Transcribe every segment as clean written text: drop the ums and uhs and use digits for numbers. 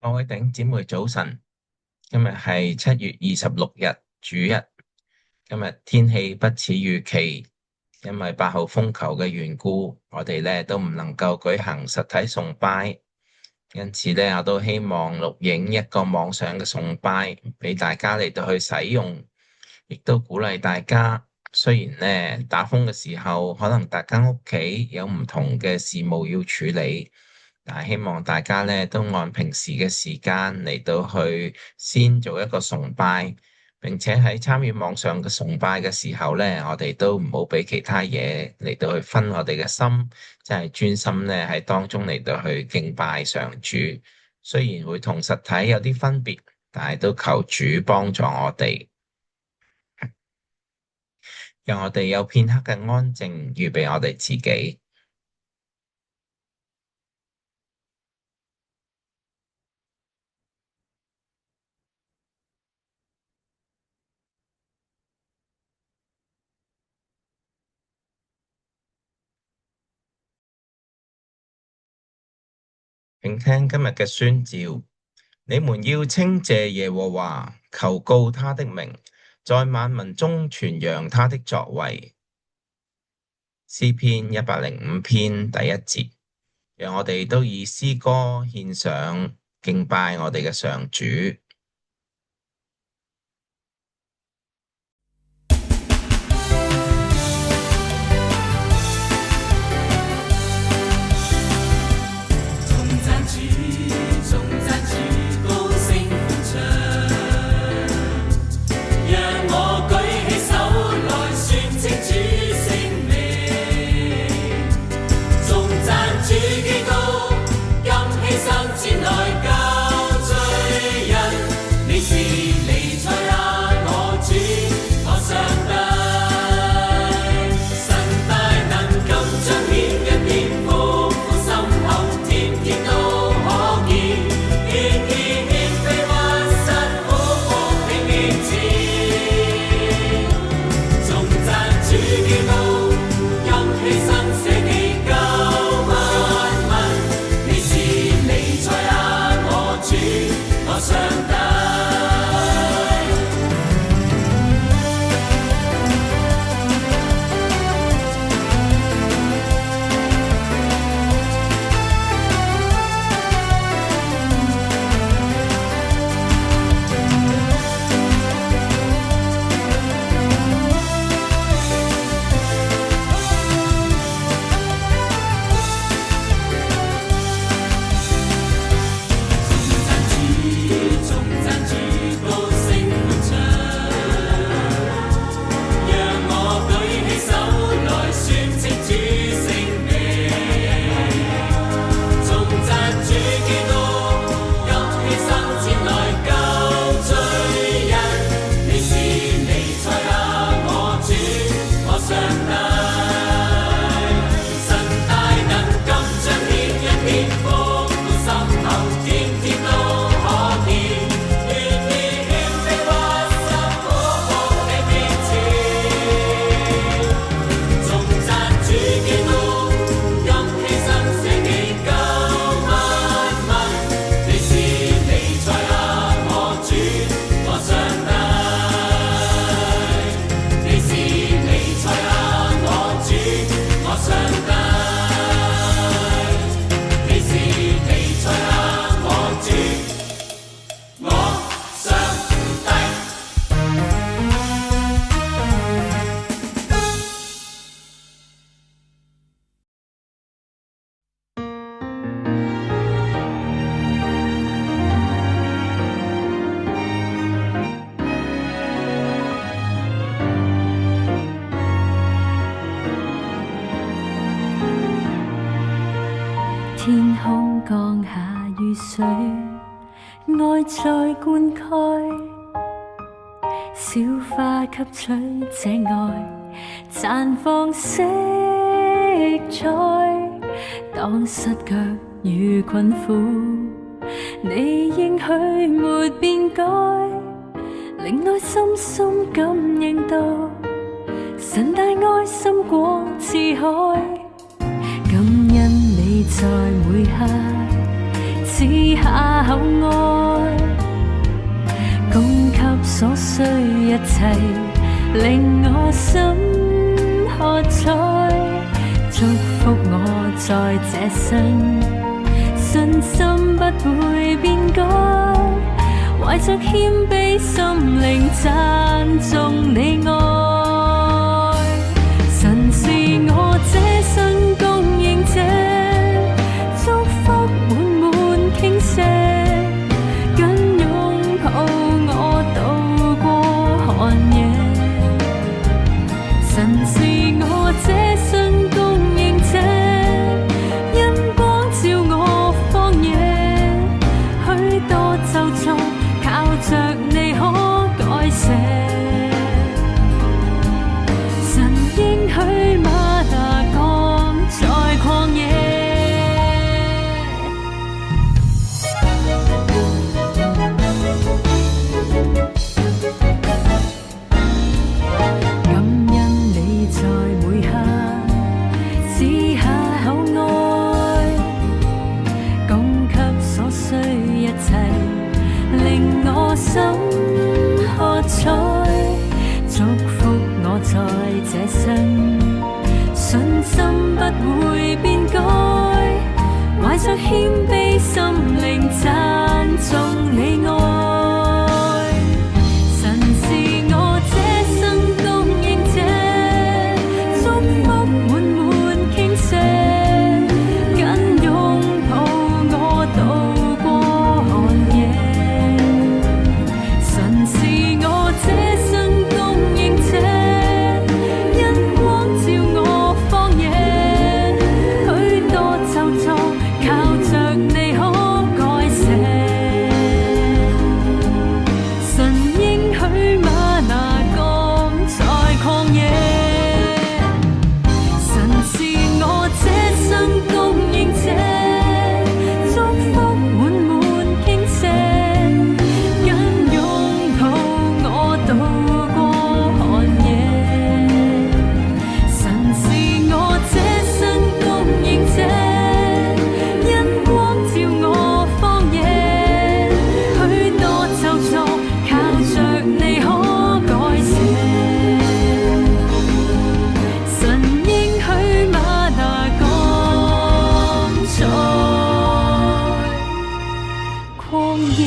各位弟兄姊妹早晨，今日係7月26日主日。今日天氣不似預期，因為8號風球嘅緣故，我哋咧都唔能夠舉行實體崇拜，因此咧我都希望錄影一個網上嘅崇拜俾大家嚟到去使用，亦都鼓勵大家。雖然咧打風嘅時候，可能大家屋企有唔同嘅事務要處理。但係希望大家咧都按平時嘅時間嚟到去先做一個崇拜，並且喺參與網上嘅崇拜嘅時候咧，我哋都唔好俾其他嘢嚟到去分我哋嘅心，即係專心咧喺當中嚟到去敬拜上主。雖然會同實體有啲分別，但係都求主幫助我哋，讓我哋有片刻嘅安靜，預備我哋自己。請聽今日嘅宣召，你們要稱謝耶和華，求告他的名，在萬民中傳揚他的作為。詩篇105篇第1節，讓我哋都以詩歌獻上敬拜我哋嘅上主。天空降下雨水，愛在灌溉，小花吸取這愛，綻放色彩。當失腳與困苦，你應許沒變改，令內心深感應到，神大愛深過似海。感恩你在每刻賜下厚愛，供給所需一切，令我心喝彩，祝福我在這生，信心不會變改，懷着謙卑心靈讚頌你愛。神是我這生供應者，祝福滿滿傾瀉，緊擁抱我渡過寒夜。神是我這生供應者，因光照我荒野，許多咒詛靠着你可改寫。神應許嗎哪降在曠野，感恩你在每刻賜下厚愛，供給所需一切，令我心喝彩，祝福我在這生，信心不會變改，懷着謙卑心靈讚頌你愛。神是我這生供應者，祝福滿滿傾瀉，緊擁抱我渡過寒夜。神是我這生供應者，因光照我荒野，許多咒詛靠着你可改寫。神應許嗎哪降在曠野，神是我這生供應者，祝福滿滿傾瀉，緊擁抱我渡過寒夜。神是我這生供應者，因光照我荒野，許多咒詛靠着你可改寫。神應許嗎哪降在曠野。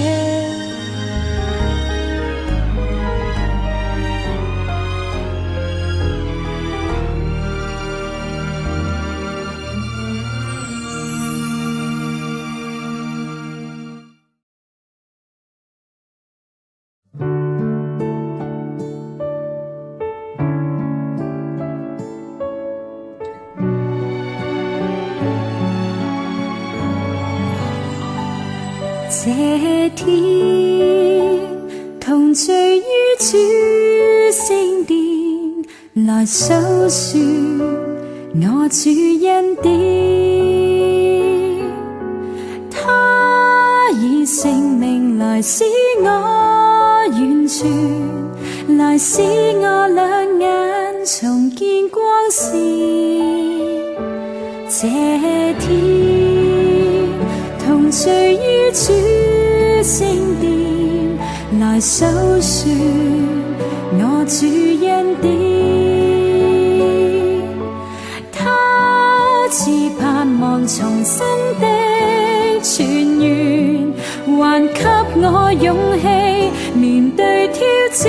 這天同聚於主聖殿，來訴說我主恩典。他以性命來使我完全，來使我兩眼重見光線。這天同聚於主聖殿，來訴說我主恩典。他賜盼望重生的泉源，還給我勇氣面對挑戰。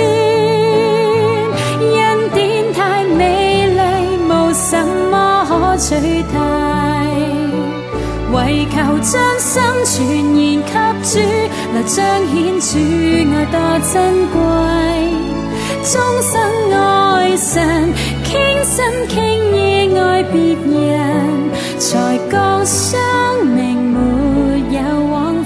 恩典太美麗，無什麼可取代，為求將心全然給主，來彰顯主愛多珍貴。終生愛神，傾心傾意愛別人，才覺生命沒有枉費。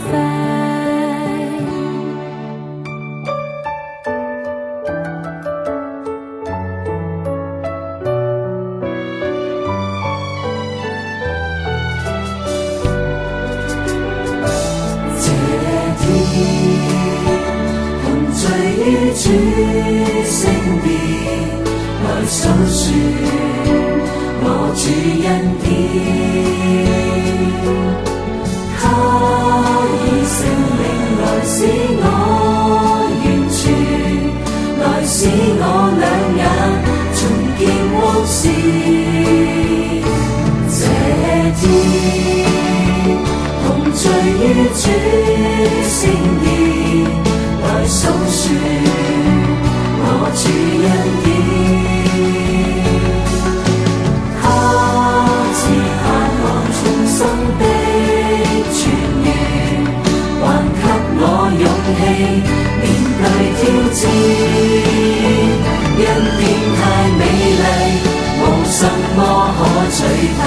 主聖殿來訴說我主恩典，他以聖命主聖言來訴說我主恩典，他賜盼望重生的泉源，還給我勇氣面對挑戰，恩典太美麗，無什麼可取替，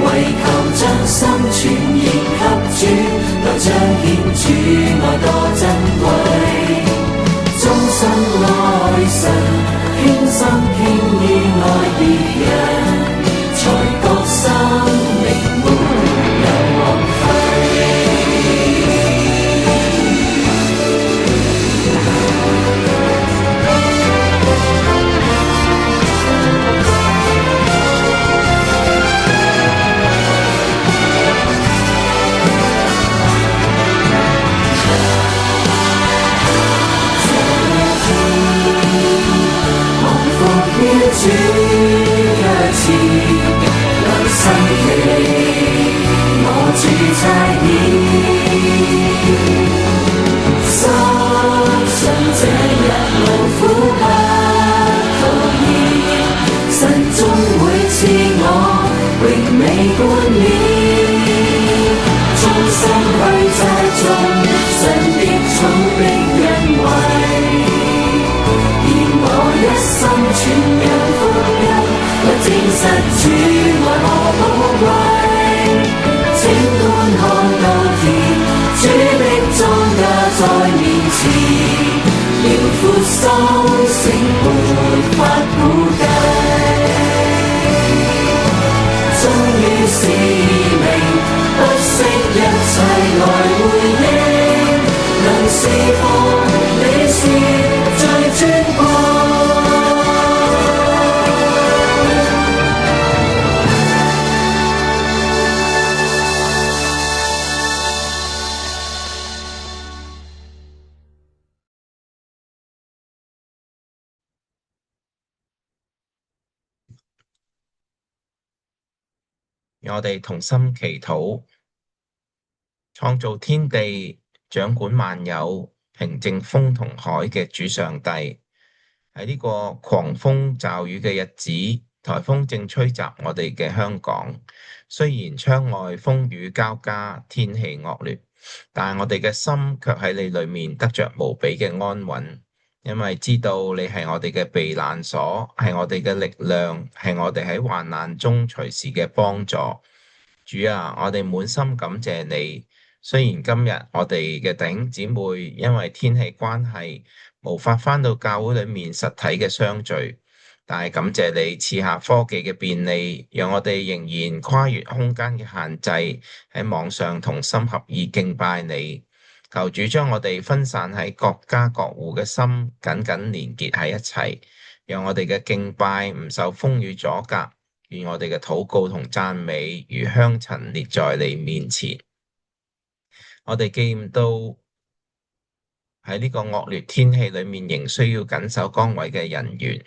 為求將心全然給主，來彰顯主愛多珍貴，終生愛神，傾心傾意愛別人，才覺生命沒有枉費。主一次良心期，我主差遣，深信這日勞苦不徒然，神終會賜我榮美冠冕，終生去栽種神的寵的恩惠，我一生傳揚福音，來證實主愛何寶貴。請觀看稻田，主的莊稼在面前，遼闊收成沒法估計。終於使命，不惜一切來回應，能侍奉你是最尊貴。讓我哋同心祈禱，創造天地、掌管萬有、平靜風同海嘅主上帝，喺呢個狂風驟雨嘅日子，颱風正吹襲我哋嘅香港。雖然窗外風雨交加，天氣惡劣，但我哋嘅心卻喺你裏面得着無比嘅安穩。因為知道你係我哋嘅避難所，係我哋嘅力量，係我哋喺患難中隨時嘅幫助。主啊，我哋滿心感謝你。雖然今日我哋嘅弟兄姊妹因為天氣關係無法返到教會裏面實體嘅相聚，但係感謝你賜下科技嘅便利，讓我哋仍然跨越空間嘅限制，喺網上同心合意敬拜你。求主將我哋分散喺各家各戶嘅心緊緊連結喺一齊，讓我哋嘅敬拜唔受風雨阻隔，願我哋嘅禱告同讚美如香塵列在你面前。我哋見到喺呢個惡劣天氣裏面仍需要緊守崗位嘅人員，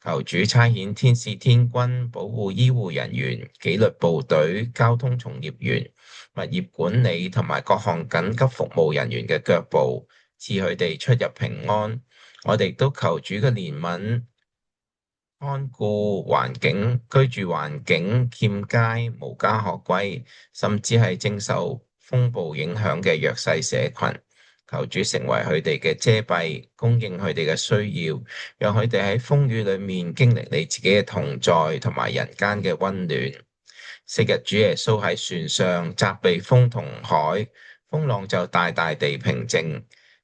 求主差遣天使天軍保護醫護人員、紀律部隊、交通從業員、物業管理同埋各項緊急服務人員嘅腳步，賜佢哋出入平安。我哋都求主嘅憐憫，看顧環境、居住環境欠佳、無家可歸，甚至係正受風暴影響嘅弱勢社群。求主成為佢哋嘅遮蔽，供應佢哋嘅需要，讓佢哋喺風雨裏面經歷你自己嘅同在同埋人間嘅溫暖。昔日主耶穌喺船上責備風同海，風浪就大大地平靜。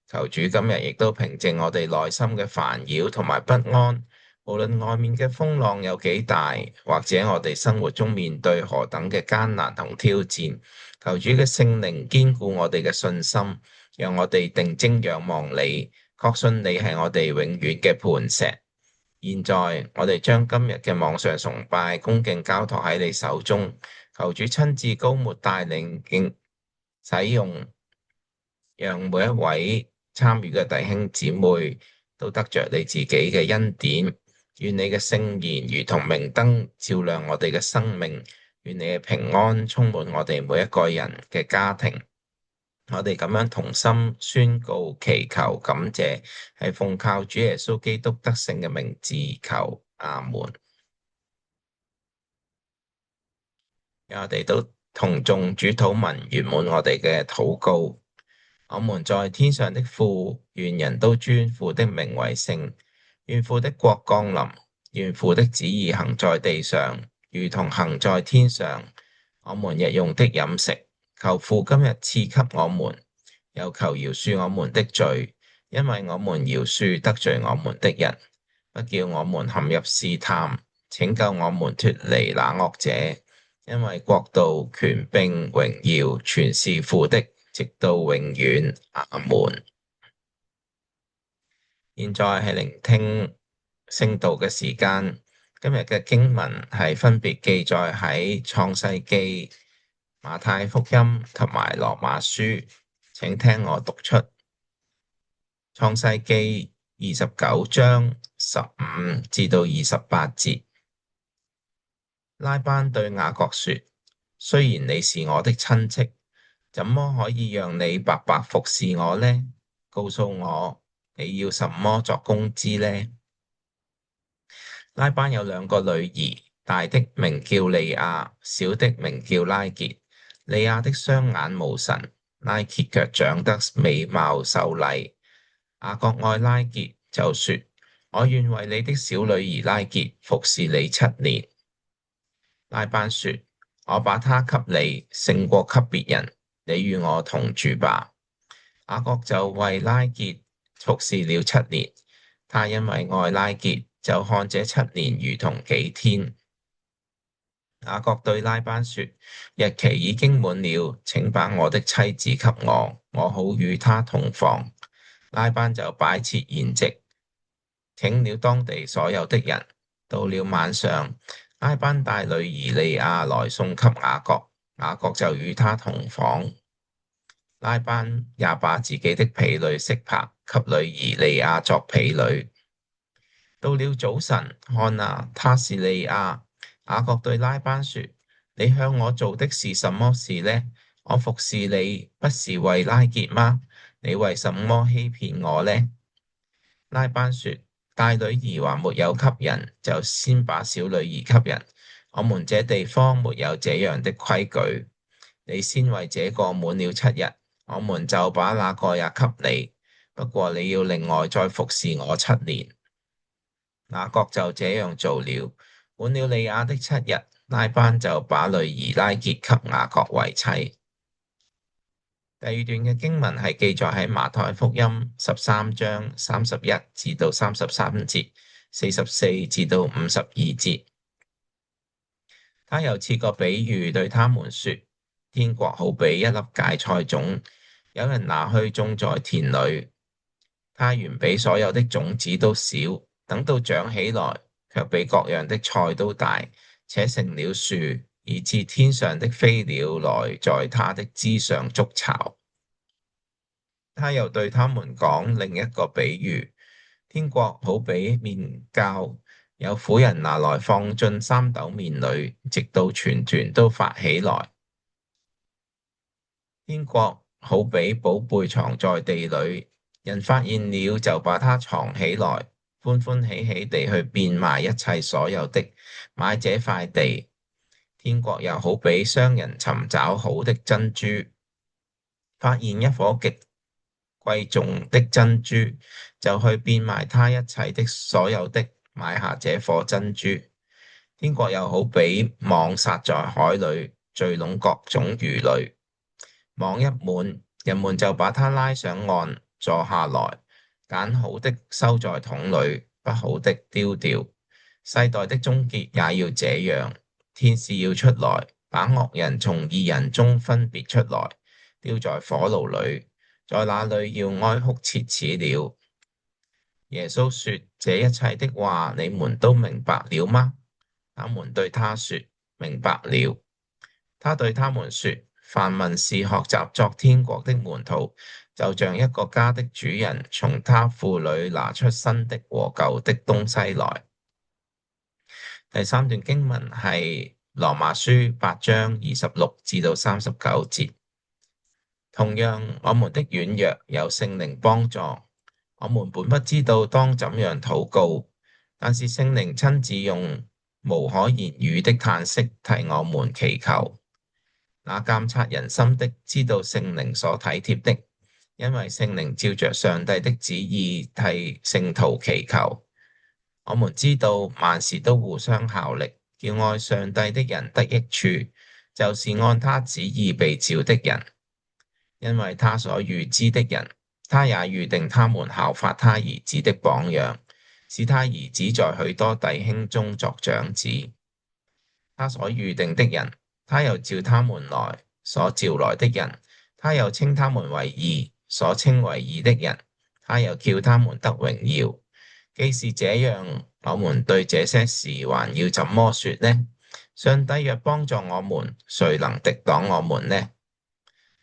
求主今日亦都平靜我哋內心嘅煩擾同埋不安，無論外面嘅風浪有幾大，或者我哋生活中面對何等嘅艱難同挑戰，求主嘅聖靈堅固我哋嘅信心，讓我哋定睛仰望你，確信你係我哋永遠嘅磐石。現在我哋將今日嘅網上崇拜恭敬交託喺你手中，求主親自膏抹帶領使用，讓每一位參與嘅弟兄姊妹都得着你自己嘅恩典。願你嘅聖言如同明燈照亮我哋嘅生命，願你嘅平安充滿我哋每一個人嘅家庭。我哋咁樣同心宣告、祈求、感謝，係奉靠主耶穌基督得勝嘅名字求，阿門。我哋都同眾主禱文圓滿我哋嘅禱告。我們在天上的父，願人都尊父的名為聖。願父的國降臨，願父的旨意行在地上，如同行在天上。我們日用的飲食，求父今日賜給我們，又求饒恕我們的罪，因為我們饒恕得罪我們的人，不叫我們陷入試探，拯救我們脫離那惡者。因為國度、權柄、榮耀，全是父的，直到永遠。阿門。現在係聆聽聖道嘅時間。今日嘅經文係分別記載喺創世記、馬太福音同埋羅馬書。請聽我讀出創世記29章15至到28節。拉班對雅各說：雖然你是我的親戚，怎麼可以讓你白白服侍我呢？告訴我，你要什麼作工資呢？拉班有兩個女兒，大的名叫利亞，小的名叫拉結。利亞的雙眼無神，拉結卻長得美貌秀麗。雅各愛拉結，就說：我願為你的小女兒拉結服侍你7年。拉班說：我把她給你，勝過給別人，你與我同住吧。雅各就為拉結服侍了7年。他因為愛拉結，就看這7年如同幾天。雅各對拉班說：日期已經滿了，請把我的妻子給我，我好與她同房。拉班就擺設筵席，請了當地所有的人。到了晚上，拉班帶女兒利亞來送給雅各，雅各就與她同房。拉班也把自己的婢女悉帕給女兒利亞作婢女。到了早晨，看啊，她是利亞。雅各對拉班說：你向我做的是什麼事呢？我服侍你不是為拉結嗎？你為什麼欺騙我呢？拉班說：大女兒還沒有給人，就先把小女兒給人。我們這地方沒有這樣的規矩。你先為這個滿了7日，我們就把那個也給你。不過你要另外再服侍我7年。雅各就這樣做了。滿了利亞的7日，拉班就把女兒拉結給雅各為妻。第二段嘅經文係記載喺馬太福音13章31至到33節，44至到52節。他又設個比喻對他們說：天國好比一粒芥菜種，有人拿去種在田裏，它原比所有的種子都小，等到長起來，卻比各樣的菜都大，且成了樹，以致天上的飛鳥來在它的枝上築巢。他又對他們講另一個比喻：天國好比麵酵，有婦人拿來放進3斗麵裏，直到全團都發起來。天國好比寶貝藏在地裏，人發現了就把它藏起來，歡歡喜喜地去變賣一切所有的，買這塊地。天國又好比商人尋找好的珍珠，發現一顆極貴重的珍珠，就去變賣他一切的所有的，買下這顆珍珠。天國又好比網撒在海裏，聚攏各種魚類。網一滿，人們就把它拉上岸，坐下來，揀好的收在桶裏，不好的丟掉。世代的終結也要這樣。天使要出來，把惡人從義人中分別出來，丟在火爐裏，在那裏要哀哭切齒了。耶穌說：這一切的話你們都明白了嗎？他們對他說：明白了。他對他們說：凡文士學習作天國的門徒，就像一個家的主人從他庫裏拿出新的和舊的東西來。第3段經文係羅馬書8章26至到39節。同樣，我們的軟弱有聖靈幫助，我們本不知道當怎樣禱告，但是聖靈親自用無可言語的嘆息替我們祈求。那監察人心的知道聖靈所體貼的，因為聖靈照着上帝的旨意替聖徒祈求。我們知道萬事都互相效力，叫愛上帝的人得益處，就是按他旨意被召的人。因為他所預知的人，他也預定他們效法他兒子的榜樣，使他兒子在許多弟兄中作長子。他所預定的人，他又召他們來；所召來的人，他又稱他們為義；所稱為義的人，他又叫他們得榮耀。既是這樣，我們對這些事還要怎麼說呢？上帝若幫助我們，誰能敵擋我們呢？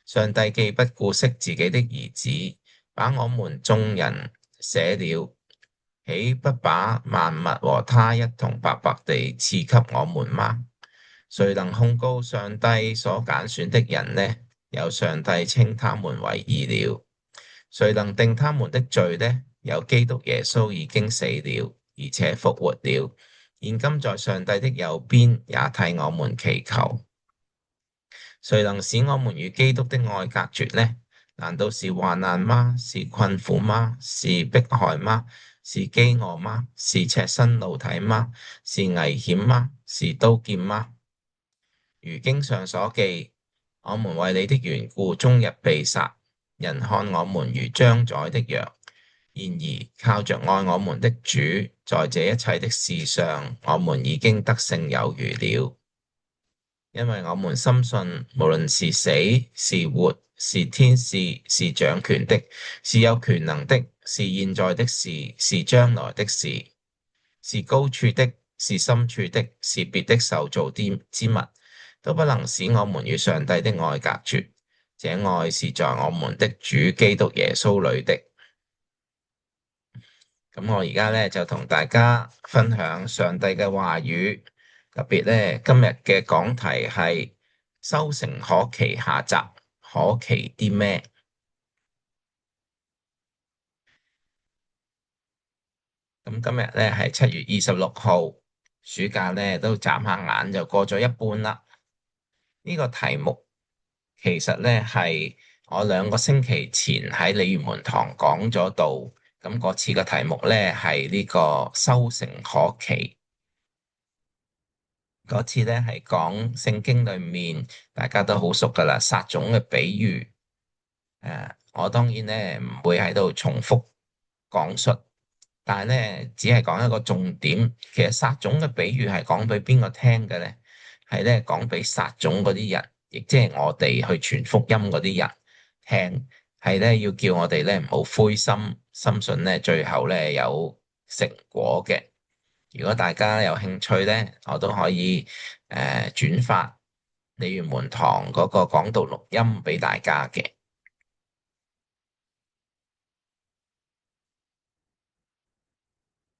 上帝既不顧惜自己的兒子，把我們眾人捨了，豈不把萬物和他一同白白地賜給我們嗎？誰能控告上帝所揀選的人呢？有上帝稱他們為義了。誰能定他們的罪呢？有基督耶穌已經死了，而且復活了，現今在上帝的右邊，也替我們祈求。誰能使我們與基督的愛隔絕呢？難道是患難嗎？是困苦嗎？是迫害嗎？是飢餓嗎？是赤身露體嗎？是危險嗎？是刀劍嗎？如經上所記，我們為你的緣故終日被殺，人看我們如將宰的羊。然而靠着愛我們的主，在這一切的事上，我們已經得勝有餘了。因為我們深信，無論是死是活，是天使，是掌權的，是有權能的，是現在的事，是將來的事，是高處的，是深處的，是別的受造之物，都不能使我們與上帝的愛隔絕。這愛是在我們的主基督耶穌裏的。咁我而家咧就同大家分享上帝嘅話語。特別咧，今日嘅講題係收成可期下集，可期啲咩？咁今日咧係7月26號，暑假咧都眨下眼就過咗一半啦。呢個題目其實咧係我2個星期前喺鯉魚門堂講咗道，咁嗰次嘅題目咧係呢個收成可期。嗰次咧係講聖經裏面大家都好熟噶啦，撒種嘅比喻。我當然咧唔會喺度重複講述，但係咧只係講一個重點。其實撒種嘅比喻係講俾邊個聽嘅咧？係咧講俾撒種嗰啲人，亦即係我哋去傳福音嗰啲人聽，係咧要叫我哋咧唔好灰心，深信咧最後咧有成果嘅。如果大家有興趣咧，我都可以轉發鯉魚門堂嗰個講道錄音俾大家嘅。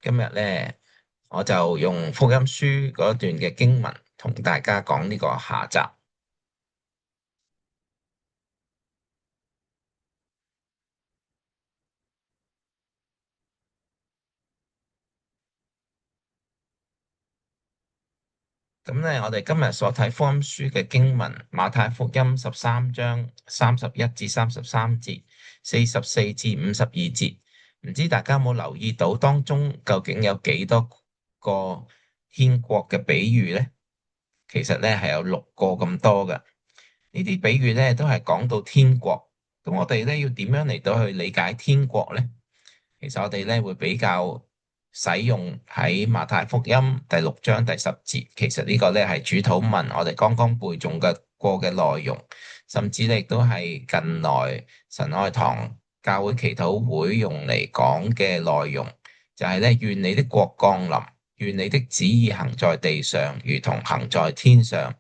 今日咧，我就用福音書嗰段嘅經文同大家講呢個下集。咁咧，我哋今日所睇福音書嘅經文，馬太福音13章31至33節，44至52節。唔知大家有冇留意到當中究竟有幾多個天國嘅比喻咧？其實咧係有6個咁多嘅。呢啲比喻咧都係講到天國。咁我哋咧要點樣嚟到去理解天國咧？其實我哋咧會比較使用喺馬太福音第6章第10節。其實呢個咧係主禱文，我哋剛剛背誦過嘅內容，甚至咧亦都係近來神愛堂教會祈禱會用嚟講嘅內容，就係咧願你的國降臨，願你的旨意行在地上，如同行在天上。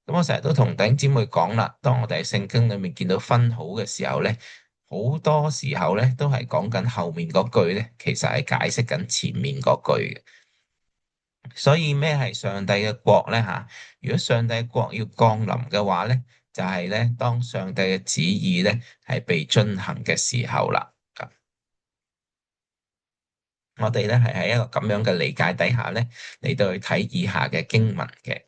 咁我成日都同弟兄姊妹講啦，當我哋喺聖經裏面見到分號嘅時候咧，好多時候咧都係講緊後面嗰句咧，其實係解釋緊前面嗰句嘅。所以咩係上帝嘅國咧？嚇，如果上帝嘅國要降臨嘅話咧，就係咧當上帝嘅旨意咧係被遵行嘅時候啦。我哋咧係喺一個咁樣嘅理解底下咧嚟到去睇以下嘅經文嘅。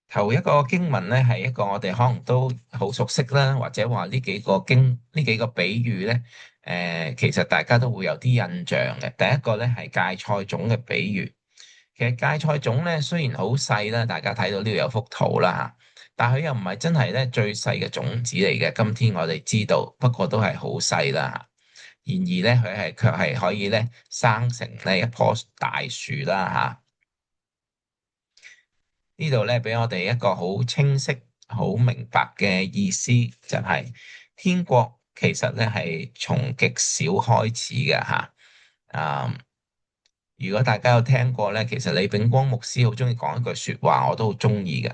頭一個經文咧係一個我哋可能都好熟悉啦，或者話呢幾個比喻咧，其實大家都會有啲印象嘅。第一個咧係芥菜種嘅比喻。其實芥菜種咧雖然好細啦，大家睇到呢度有幅圖啦嚇，但係佢又唔係真係咧最細嘅種子嚟嘅。今天我哋知道，不過都係好細啦嚇。然而咧，佢係卻係可以咧生成呢一棵大樹啦嚇。呢度咧俾我哋一個好清晰、好明白嘅意思，就係天國其實咧係從極少開始嘅嚇。啊，如果大家有聽過咧，其實李炳光牧師好中意講一句説話，我都好中意嘅，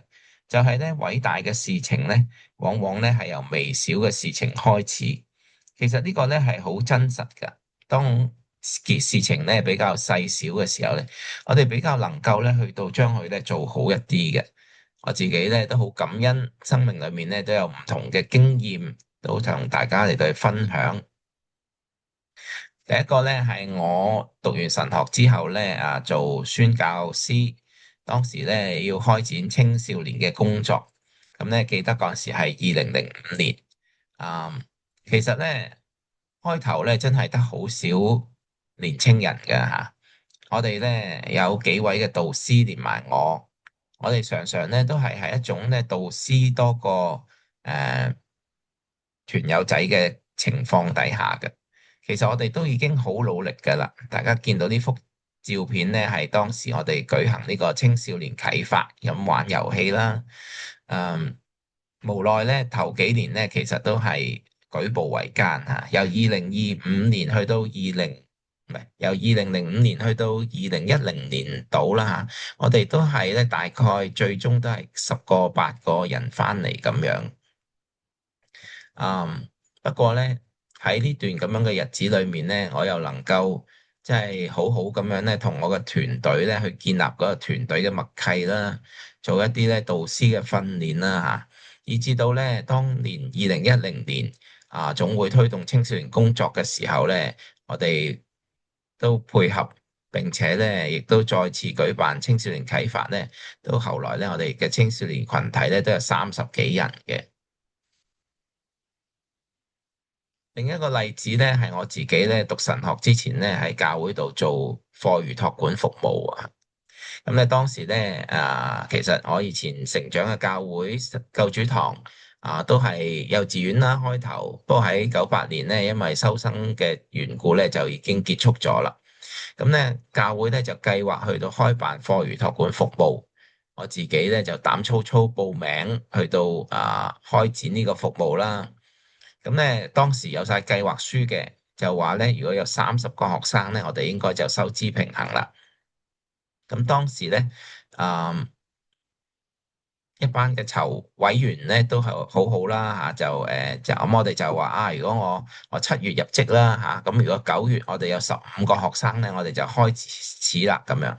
就係咧偉大嘅事情咧，往往咧係由微小嘅事情開始。其實呢個咧係好真實㗎。當件事情咧比較細小嘅時候咧，我哋比較能夠咧去到將佢咧做好一啲嘅。我自己咧都好感恩，生命裏面咧都有唔同嘅經驗，都同大家嚟到去分享。第一個咧係我讀完神學之後咧做宣教師，當時咧要開展青少年嘅工作，咁咧記得嗰陣時係2005年。啊，其實咧開頭咧真係得好少年青人㗎嚇。我哋咧有幾位嘅導師連埋我哋常常咧都係喺一種咧導師多過團友仔嘅情況底下嘅。其實我哋都已經好努力㗎啦。大家見到呢幅照片咧，係當時我哋舉行呢個青少年啟發咁玩遊戲啦。嗯，無奈咧頭幾年咧，其實都係舉步維艱嚇。由2025年去到唔係由2005年去到2010年度啦嚇，我哋都係咧大概最終都係10個8個人翻嚟咁樣。不過咧喺呢段咁樣嘅日子裏面咧，我又能夠即係好好咁樣咧，同我嘅團隊咧去建立嗰個團隊嘅默契啦，做一啲咧導師嘅訓練啦嚇，以至到咧當年2010年總會推動青少年工作嘅時候咧，我哋都配合，並且咧亦都再次舉辦青少年啟發咧，到後來咧我哋嘅青少年群體咧都有30幾人嘅。另一個例子咧，係我自己咧讀神學之前咧，喺教會度做課餘託管服務啊。咁咧當時咧其實我以前成長嘅教會救主堂都係幼稚園啦開頭，不過喺98年咧，因為收生嘅緣故咧，就已經結束咗啦。咁咧教會咧就計劃去到開辦課餘託管服務，我自己咧就膽粗粗報名去到開展呢個服務啦。咁咧，當時有晒計劃書嘅，就話咧，如果有30個學生咧，我哋應該就收支平衡啦。咁當時咧，啊、一班嘅籌委員咧都係好好啦嚇，就咁我哋就話如果我7月入職啦嚇，咁如果9月我哋有15個學生咧，我哋就開始啦咁樣。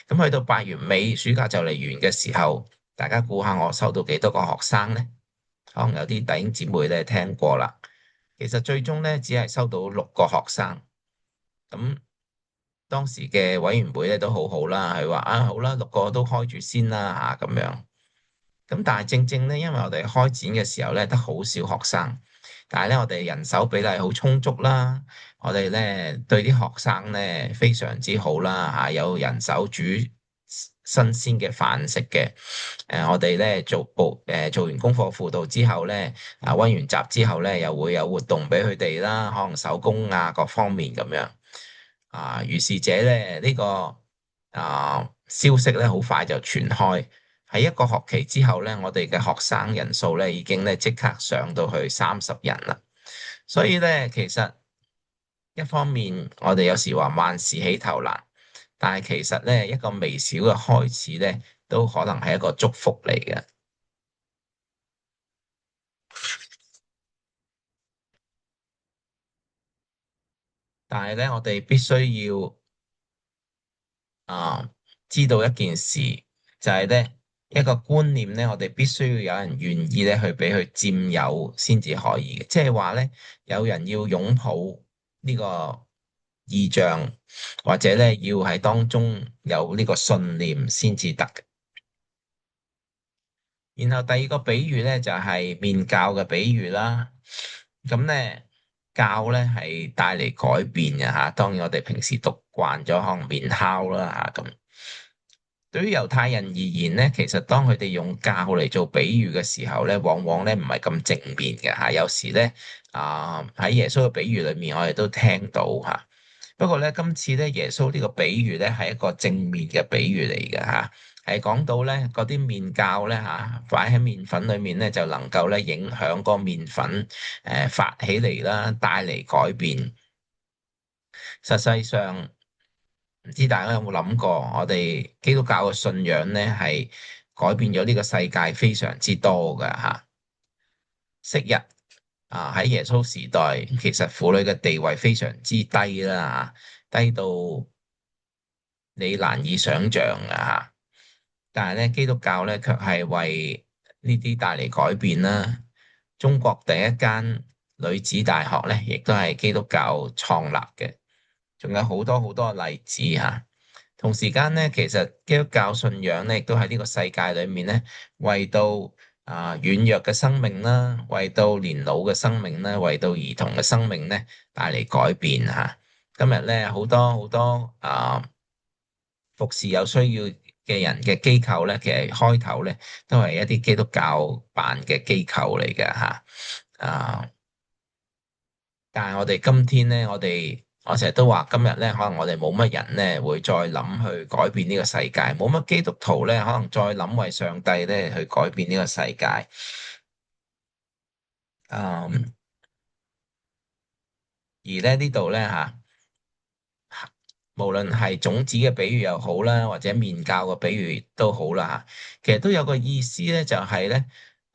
咁去到8月尾，暑假就嚟完嘅時候，大家估下我收到幾多個學生咧？可能有啲弟兄姊妹咧聽過啦。其實最終咧只係收到6個學生。咁當時嘅委員會咧都好好啦，係話好啦，6個都開住先啦咁樣。咁但係正正咧，因為我哋開展嘅時候咧得好少學生，但係咧我哋人手比例好充足啦，我哋咧對啲學生咧非常之好啦有人手煮新鮮嘅飯食嘅。我哋咧做完功課輔導之後咧，溫完習之後咧，又會有活動俾佢哋啦，可能手工各方面咁樣。如是者咧呢個消息咧好快就傳開，喺一個學期之後咧，我哋嘅學生人數咧已經咧即刻上到去30人啦。所以咧，其實一方面我哋有時話萬事起頭難，但係其實咧一個微小嘅開始咧，都可能係一個祝福嚟嘅。但係咧，我哋必須要啊，知道一件事，就係咧一個觀念咧，我哋必須要有人願意咧去俾佢佔有先至可以嘅，即係話咧有人要擁抱呢個意象，或者咧要喺當中有呢個信念先至得嘅。然後第二個比喻咧就係面教嘅比喻啦。咁咧教咧係帶嚟改變嘅嚇，當然我哋平時讀慣咗可能面酵啦嚇咁。對於猶太人而言咧，其實當佢哋用教嚟做比喻嘅時候咧，往往咧唔係咁正面嘅嚇。有時咧喺耶穌嘅比喻裏面，我哋都聽到嚇。不過咧，今次咧耶穌呢個比喻咧係一個正面嘅比喻嚟嘅嚇，係講到咧嗰啲麵酵咧嚇擺喺麵粉裏面咧就能夠咧影響個麵粉發起嚟啦，帶嚟改變。實際上唔知大家有冇諗過，我哋基督教嘅信仰咧係改變咗呢個世界非常之多㗎嚇。昔日喺耶穌時代，其實婦女嘅地位非常之低啦嚇，低到你難以想像啊嚇。但係咧，基督教咧卻係為呢啲帶嚟改變啦。中國第一間女子大學咧，亦都係基督教創立嘅，仲有好多好多例子嚇。同時間咧，其實基督教信仰咧，亦都喺呢個世界裏面咧，為到軟弱嘅生命啦，為到年老嘅生命啦，為到兒童嘅生命咧，帶嚟改變嚇。今日咧，好多好多服侍有需要嘅人嘅機構咧，其實開頭咧都係一啲基督教辦嘅機構嚟嘅嚇。但係我哋今天咧，我成日都話今日咧，可能我哋冇乜人咧會再諗去改變呢個世界，冇乜基督徒咧可能再諗為上帝咧去改變呢個世界。嗯，而咧呢度咧嚇。無論係種子嘅比喻又好啦，或者麵酵嘅比喻都好啦嚇，其實都有個意思咧，就係咧，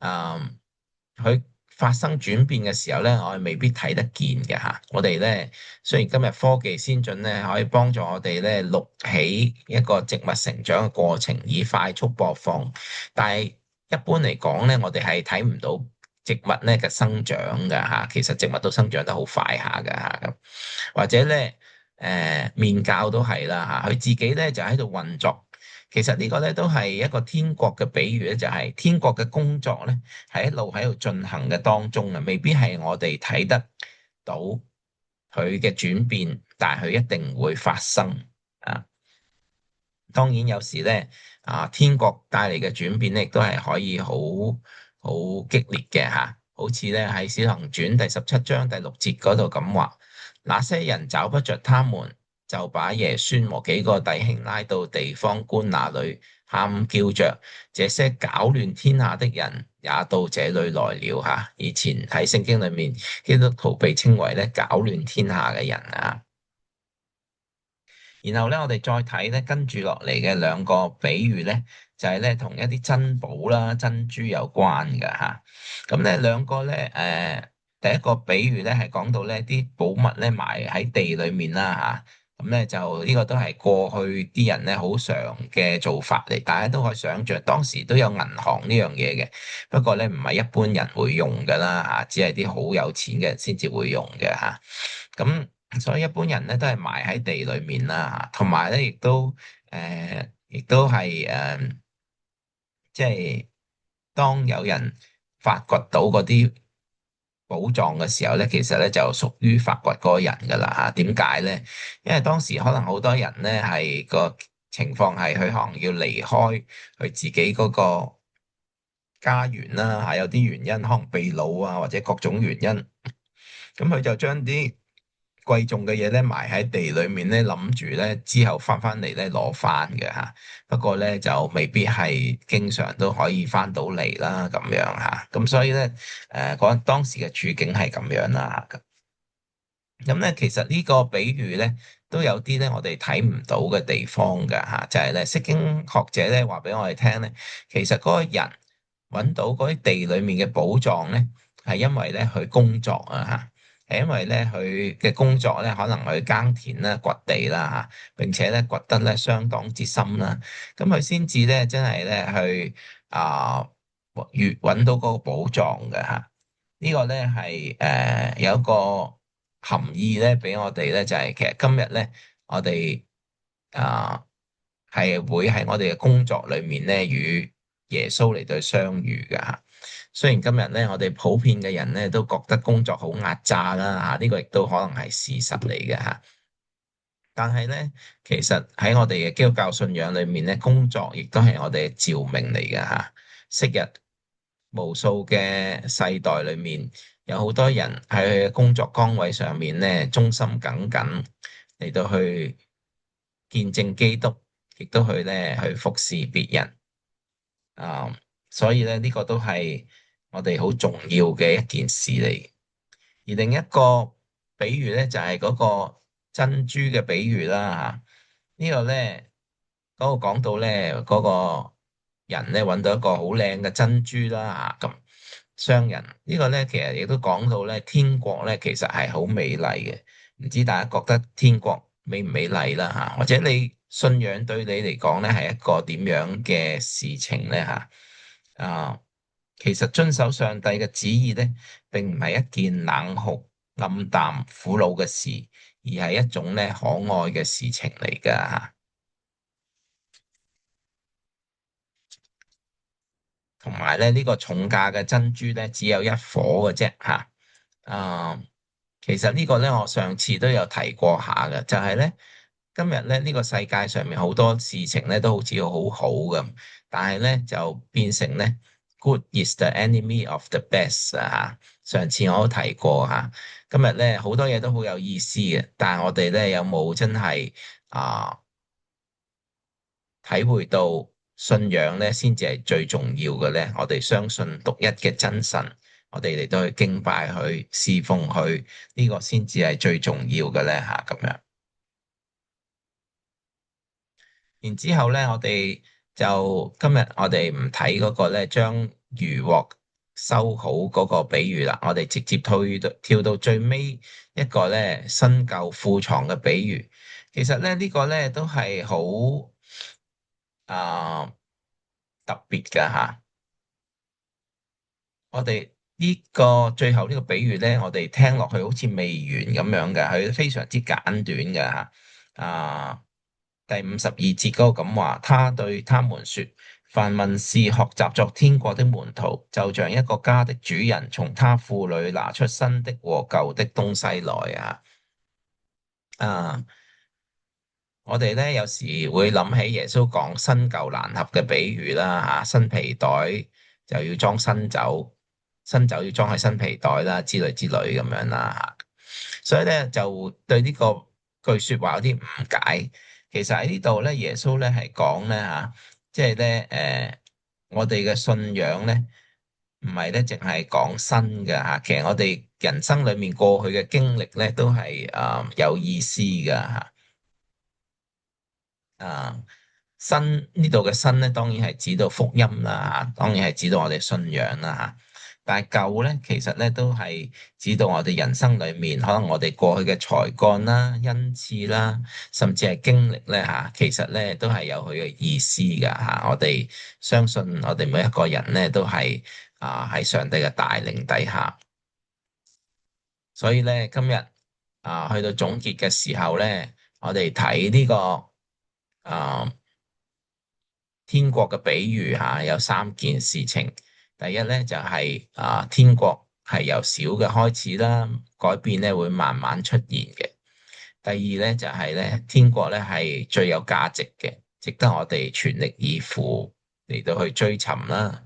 佢發生轉變嘅時候咧，我哋未必睇得見嘅嚇。我哋咧雖然今日科技先進咧，可以幫助我哋咧錄起一個植物成長嘅過程，以快速播放，但係一般嚟講咧，我哋係睇唔到植物咧嘅生長㗎嚇。其實植物都生長得好快下㗎嚇咁，或者咧。麵酵都係啦嚇，佢自己咧就喺度運作。其實呢個咧都係一個天國嘅比喻咧，就係天國嘅工作咧係一路喺度進行嘅當中啊，未必係我哋睇得到佢嘅轉變，但係佢一定會發生啊。當然有時咧天國帶嚟嘅轉變咧，亦都係可以好好激烈嘅嚇。好似咧喺《使徒行傳》第17章第6節嗰度咁話。那些人找不着他們，就把耶孫和幾個弟兄拉到地方官那裏，喊叫着：這些攪亂天下的人也到這裏來了嚇。以前喺聖經裏面，基督徒被稱為咧攪亂天下嘅人啊。然後咧，我哋再睇咧，跟住落嚟嘅兩個比喻咧，就係咧同一啲珍寶啦、珍珠有關嘅嚇。咁咧兩個咧第一個比喻咧係講到咧啲寶物咧埋喺地裏面啦嚇，咁咧就呢個都係過去啲人咧好常嘅做法嚟，大家都可以想像當時都有銀行呢樣嘢嘅，不過咧唔係一般人會用噶啦嚇，只係啲好有錢嘅人先至會用嘅嚇。咁所以一般人咧都係埋喺地裏面啦嚇，同埋咧亦都係即係當有人發掘到嗰啲寶藏嘅時候咧，其實咧就屬於發掘嗰個人噶啦嚇。點解咧？因為當時可能好多人咧係個情況係佢可能要離開佢自己嗰個家園啦嚇，有啲原因可能被擄啊，或者各種原因，咁佢就將啲貴重嘅嘢咧埋喺地裏面咧，諗住咧之後翻嚟咧攞翻嘅嚇。不過咧就未必係經常都可以翻到嚟啦，咁樣嚇。咁所以咧嗰當時嘅處境係咁樣啦。咁咧其實呢個比喻咧都有啲咧我哋睇唔到嘅地方㗎嚇，就係咧釋經學者咧話俾我哋聽咧，其實嗰個人揾到嗰啲地裡面嘅寶藏咧，係因為咧佢工作啊嚇。係因為咧佢嘅工作咧可能去耕田啦、掘地啦嚇，並且咧掘得咧相當之深啦，咁佢先至咧真係咧去越揾到嗰個寶藏嘅嚇。呢個咧係有一個含義咧，俾我哋咧就係、其實今日咧我哋啊係會喺我哋嘅工作裏面咧與耶穌嚟到相遇嘅嚇。雖然今日咧我哋普遍嘅人咧都覺得工作好壓榨啦嚇，呢個亦都可能係事實嚟嘅嚇。但係咧，其實喺我哋嘅基督教信仰裏面咧，工作亦都係我哋嘅召命嚟嘅嚇。昔日無數嘅世代裏面，有好多人喺佢嘅工作崗位上面咧，忠心耿耿嚟到去見證基督，亦都去咧去服侍別人啊。所以咧，呢個都係我哋好重要嘅一件事嚟。而另一個比喻咧，就係嗰個珍珠嘅比喻啦嚇。呢個咧嗰個講到咧嗰個人咧揾到一個好靚嘅珍珠啦嚇，咁商人呢個咧其實亦都講到咧天國咧其實係好美麗嘅。唔知大家覺得天國美唔美麗啦嚇？或者你信仰對你嚟講咧係一個點樣嘅事情咧嚇？其實遵守上帝嘅旨意咧，並唔係一件冷酷、暗淡、苦惱嘅事，而係一種咧可愛嘅事情嚟噶吓。同埋咧，呢個重價嘅珍珠咧，只有一顆嘅啫吓。啊，其實呢個咧，我上次都有提過下嘅，就係咧，今日咧呢個世界上面好多事情咧都好似好好咁，但係咧就變成咧 good is the enemy of the best 啊吓。上次我都提過吓，今日咧好多嘢都好有意思嘅，但係我哋咧有冇真係啊體會到信仰咧，先至係最重要嘅咧？我哋相信獨一嘅真神，我哋嚟到去敬拜佢、侍奉佢，呢個先至係最重要嘅咧吓，咁樣。然之後咧，我哋就今日我哋唔睇嗰個咧，將漁獲收好嗰個比喻啦，我哋直接跳到最尾一個咧，新舊庫藏嘅比喻。其實咧呢個咧都係好啊特別噶吓。我哋呢個最後呢個比喻咧，我哋聽落去好似未完咁樣嘅，佢非常之簡短嘅吓。第52節嗰個咁話，他對他們說：凡文士學習作天國的門徒，就像一個家的主人，從他庫裏拿出新的和舊的東西來啊！啊！我哋咧有時會諗起耶穌講新舊難合嘅比喻啦嚇，新皮袋就要裝新酒，新酒要裝喺新皮袋啦，之類之類咁樣啦嚇。所以咧就對呢個句説話有啲誤解。其實喺呢度咧，耶穌咧係講咧嚇，即係咧我哋嘅信仰咧唔係咧淨係講新嘅嚇，其實我哋人生裡面過去嘅經歷咧都係有意思㗎嚇。啊，新呢度嘅新咧，當然係指到福音啦，嚇，當然係指到我哋信仰啦，嚇。但係舊咧，其實咧都係指到我哋人生裏面，可能我哋過去嘅才幹啦、恩賜啦，甚至係經歷咧，嚇，其實咧都係有佢嘅意思噶，嚇。我哋相信我哋每一個人咧都係喺上帝嘅帶領底下，所以咧今日去到總結嘅時候咧，我哋睇呢個。啊，天國嘅比喻吓，有三件事情。第一咧就係天國係由小嘅開始啦，改變咧會慢慢出現嘅。第二咧就係咧天國咧係最有價值嘅，值得我哋全力以赴嚟到去追尋啦。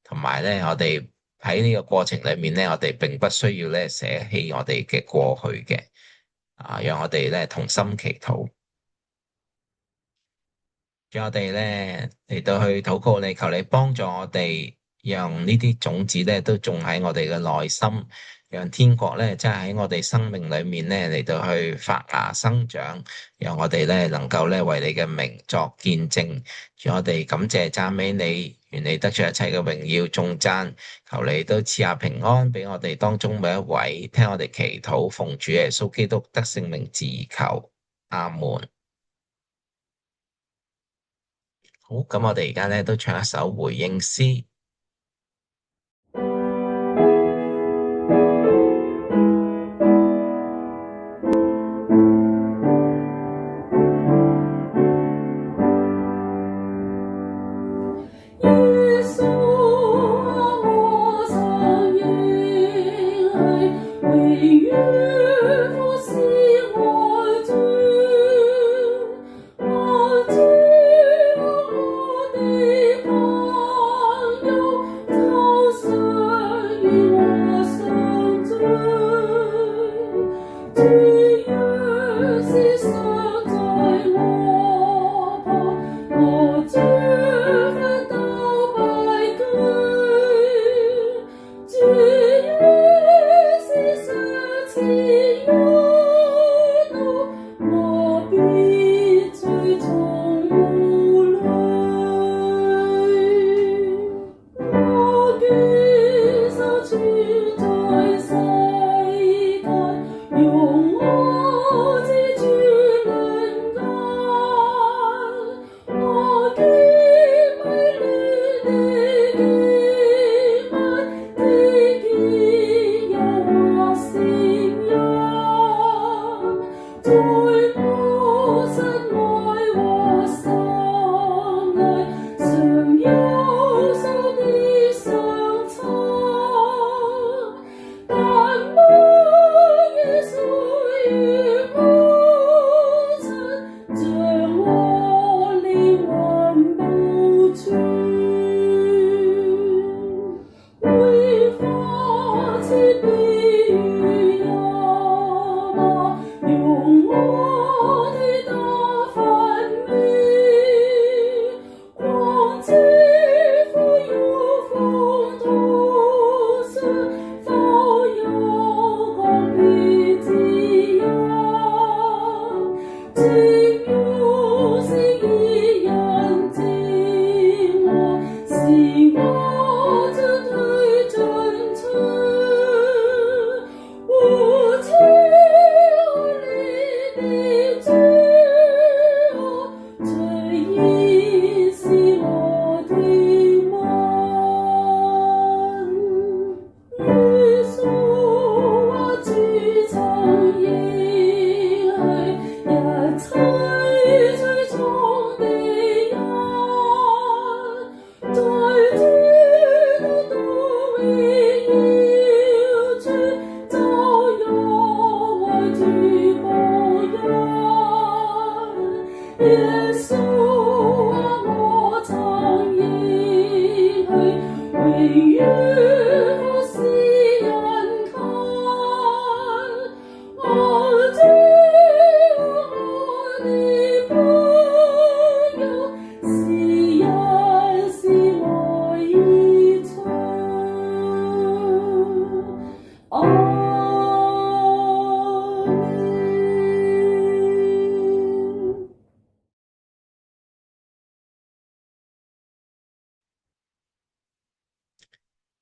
同埋咧，我哋喺呢個過程裏面咧，我哋並不需要咧捨棄我哋嘅過去嘅。讓我哋咧同心祈禱。叫我哋咧嚟到去禱告你，求你幫助我哋，讓呢啲種子咧都種喺我哋嘅內心，讓天國咧真係喺我哋生命裏面咧嚟到去發芽生長，讓我哋咧能夠咧為你嘅名作見證。叫我哋感謝讚美你，願你得着一切嘅榮耀頌讚，求你都賜下平安俾我哋當中每一位，聽我哋祈禱，奉主耶穌基督得聖名自求，阿門。好，咁我哋而家咧都唱一首回應詩。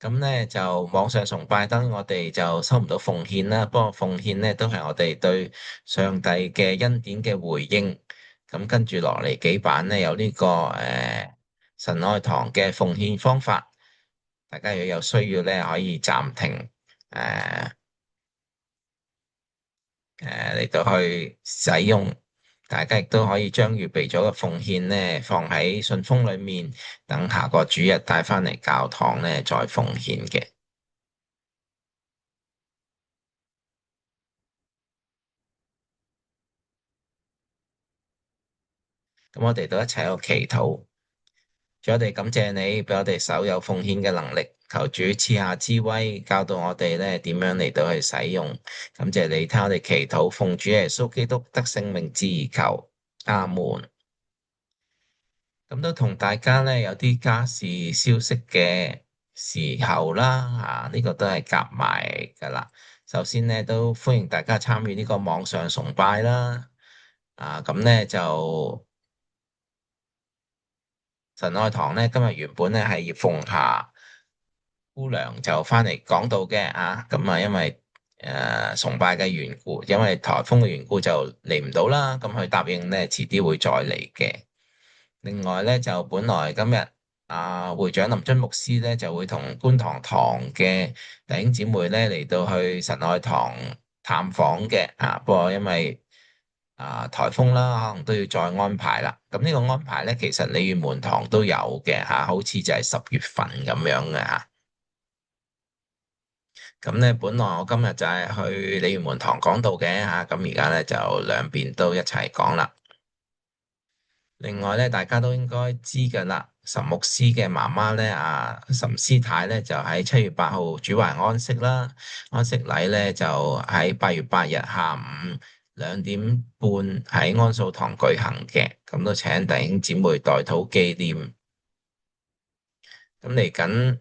咁咧就網上崇拜燈，我哋就收唔到奉獻啦。不過奉獻咧都係我哋對上帝嘅恩典嘅回應。咁跟住落嚟幾版咧有呢、神愛堂嘅奉獻方法，大家如果有需要咧可以暫停嚟到去使用。大家亦都可以將預備咗嘅奉獻咧放喺信封裏面，等下個主日帶返嚟教堂咧再奉獻嘅。咁我哋都一齊喺度祈禱，主，我哋感謝你俾我哋手有奉獻嘅能力，求主賜下智慧，教導我哋咧點樣嚟到去使用。感謝你聽我哋祈禱，奉主耶穌基督得聖名之而求，阿門。咁都同大家咧有啲家事消息嘅時候啦，呢個都係夾埋噶啦。首先咧都歡迎大家參與呢個網上崇拜啦，咁咧就神愛堂咧今日原本咧係葉鳳霞姑娘就翻嚟講道嘅啊，咁啊因為崇拜嘅緣故，因為颱風嘅緣故就嚟唔到啦，咁佢答應咧遲啲會再嚟嘅。另外咧就本來今日會長林津牧師咧就會同觀塘堂嘅弟兄姊妹咧嚟到去神愛堂探訪嘅不過因為颱風啦，可能都要再安排啦。咁呢個安排咧，其實鯉魚門堂都有嘅好似就係10月份咁樣嘅咁咧，本來我今日就係去鯉魚門堂講道嘅咁而家咧就兩邊都一齊講啦。另外咧，大家都應該知㗎啦，岑牧師嘅媽媽咧，岑師太咧就喺7月8號主懷安息啦。安息禮咧就喺8月8日下午2點半喺安素堂舉行嘅，咁都請弟兄姊妹代禱紀念。咁嚟緊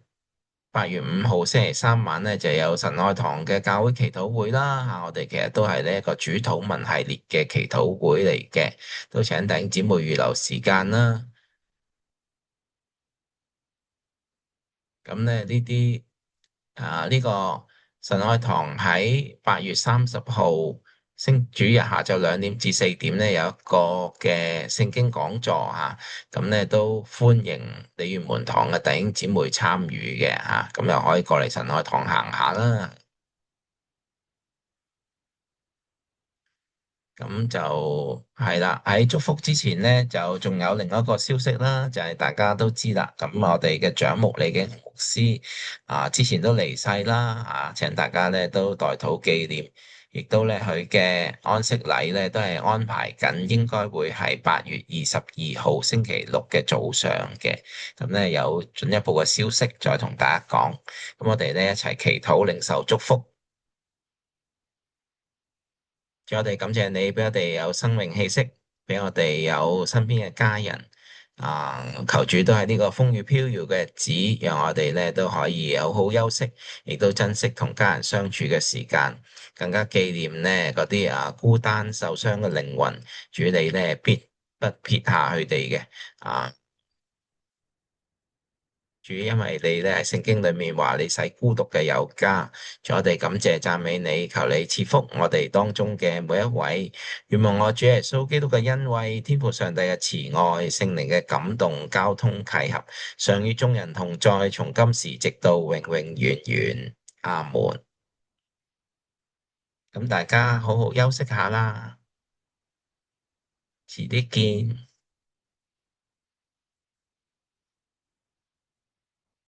8月5號星期三晚咧就有神愛堂嘅教會祈禱會啦我哋其實都係呢一個主禱文系列嘅祈禱會嚟嘅，都請弟兄姊妹預留時間啦。咁咧呢啲呢個神愛堂喺8月30號主日下晝2點至4點咧有一個嘅聖經講座咁咧都歡迎鯉魚門堂嘅弟兄姊妹參與嘅咁又可以過嚟神愛堂行下啦。咁就係啦，喺祝福之前咧，就仲有另一個消息啦，就係大家都知啦。咁我哋嘅長牧李景牧師之前都離世啦請大家咧都代禱紀念，亦都咧佢嘅安息禮咧都係安排緊，應該會係8月22號星期六嘅早上嘅。咁咧有進一步嘅消息再同大家講。咁我哋咧一齊祈禱領受祝福。主，我哋感謝你，俾我哋有生命氣息，俾我哋有身邊嘅家人求主都喺呢個風雨飄搖嘅日子，讓我哋咧都可以好好休息，亦都珍惜同家人相處嘅時間，更加紀念呢嗰啲孤單受傷嘅靈魂。主你咧必不撇下佢哋嘅主，因為你咧喺聖經裏面話你使孤獨嘅有家，主，我哋感謝讚美你，求你賜福我哋當中嘅每一位。願望我主耶穌基督嘅恩惠、天父上帝嘅慈愛、聖靈嘅感動、交通契合，常與眾人同在，從今時直到永永遠遠。阿門。咁大家好好休息下啦，遲啲見。